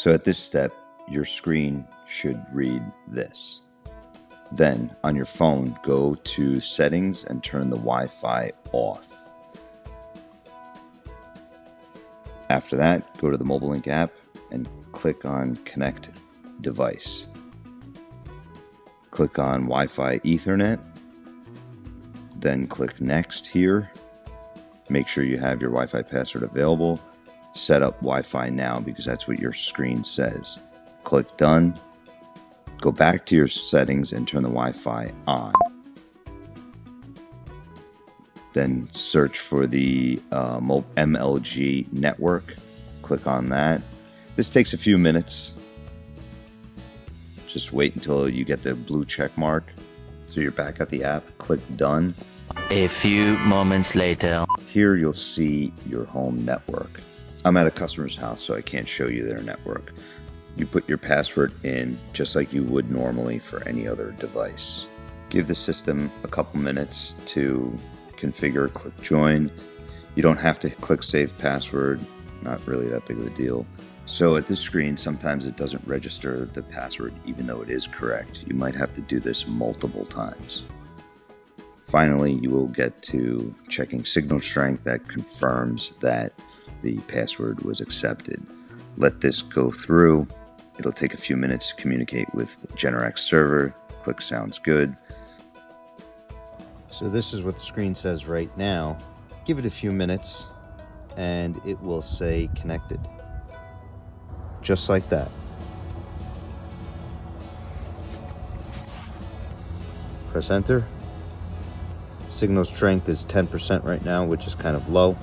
So at this step, your screen should read this. Then on your phone, go to settings and turn the Wi-Fi off. After that, go to the Mobile Link app and click on Connect Device. Click on Wi-Fi Ethernet, then click Next here. Make sure you have your Wi-Fi password available. Set up Wi-Fi now because that's what your screen says. Click Done. Go back to your settings and turn the Wi-Fi on. Then search for the MLG network. Click on that. This takes a few minutes. Just wait until you get the blue check mark. So you're back at the app. Click Done. A few moments later. Here you'll see your home network. I'm at a customer's house, so I can't show you their network. You put your password in just like you would normally for any other device. Give the system a couple minutes to configure. Click Join. You don't have to click Save Password. Not really that big of a deal. So at this screen, sometimes it doesn't register the password even though it is correct. You might have to do this multiple times. Finally, you will get to checking signal strength. That confirms that the password was accepted. Let this go through. It'll take a few minutes to communicate with the Generac server. Click Sounds Good. So this is what the screen says right now. Give it a few minutes and it will say connected. Just like that. Press enter. Signal strength is 10% right now, which is kind of low.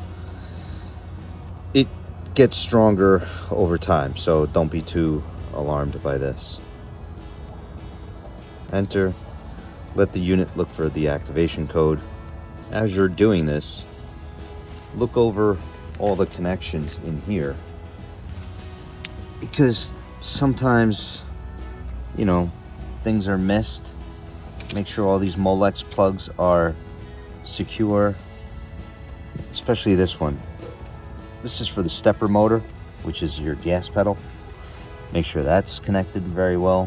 It gets stronger over time, so don't be too alarmed by this. Enter. Let the unit look for the activation code. As you're doing this, look over all the connections in here, because sometimes, you know, things are missed. Make sure all these Molex plugs are secure, especially this one. This is for the stepper motor, which is your gas pedal. Make sure that's connected very well.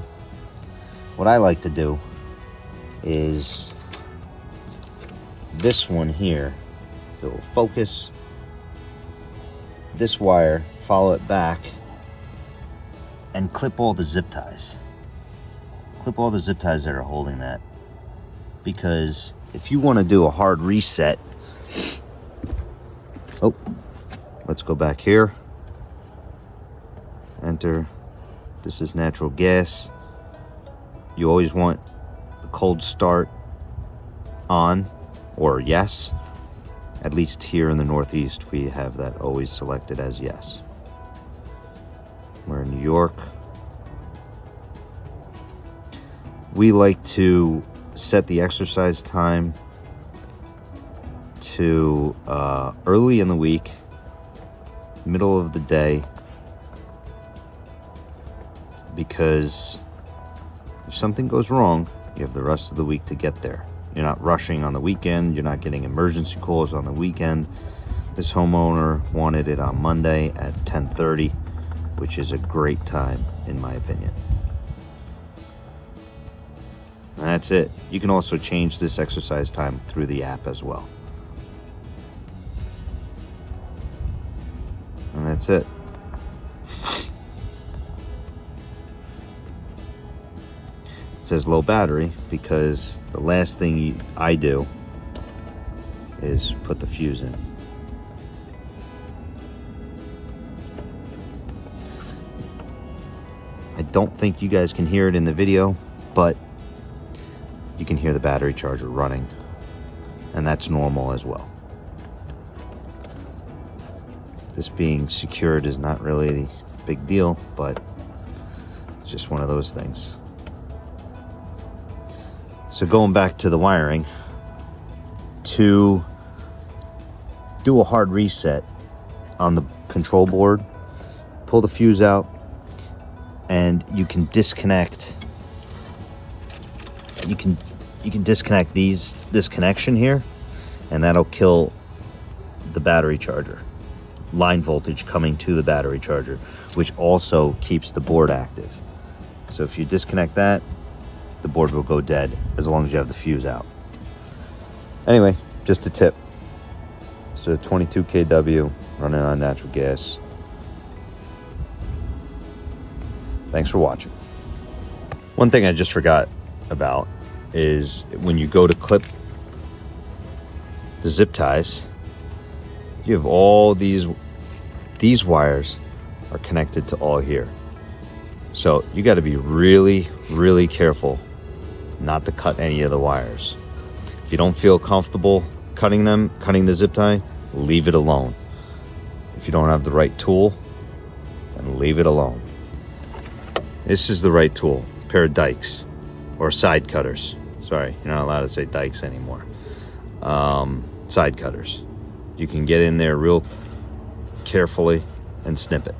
What I like to do is this one here. So focus this wire, follow it back, and clip all the zip ties. Clip all the zip ties that are holding that. Because if you want to do a hard reset, oh, let's go back here. Enter. This is natural gas. You always want the cold start on or yes. At least here in the Northeast, we have that always selected as yes. We're in New York. We like to set the exercise time to early in the week, middle of the day, because if something goes wrong, you have the rest of the week to get there. You're not rushing on the weekend. You're not getting emergency calls on the weekend. This homeowner wanted it on Monday at 10:30, which is a great time in my opinion. And that's it. You can also change this exercise time through the app as well. And that's it. It says low battery because the last thing I do is put the fuse in. I don't think you guys can hear it in the video, but you can hear the battery charger running, and that's normal as well. This being secured is not really a big deal, but it's just one of those things. So going back to the wiring, to do a hard reset on the control board, pull the fuse out, and you can disconnect. You can disconnect this connection here, and that'll kill the battery charger. line voltage coming to the battery charger, which also keeps the board active. So if you disconnect that, the board will go dead as long as you have the fuse out. Anyway, just a tip. So 22 kW running on natural gas. Thanks for watching. One thing I just forgot about is when you go to clip the zip ties, you have all these wires are connected to all here. So you got to be really, really careful not to cut any of the wires. If you don't feel comfortable cutting the zip tie, leave it alone. If you don't have the right tool, then leave it alone. This is the right tool, a pair of dikes or side cutters. Sorry, you're not allowed to say dikes anymore. Side cutters. You can get in there real carefully and snip it.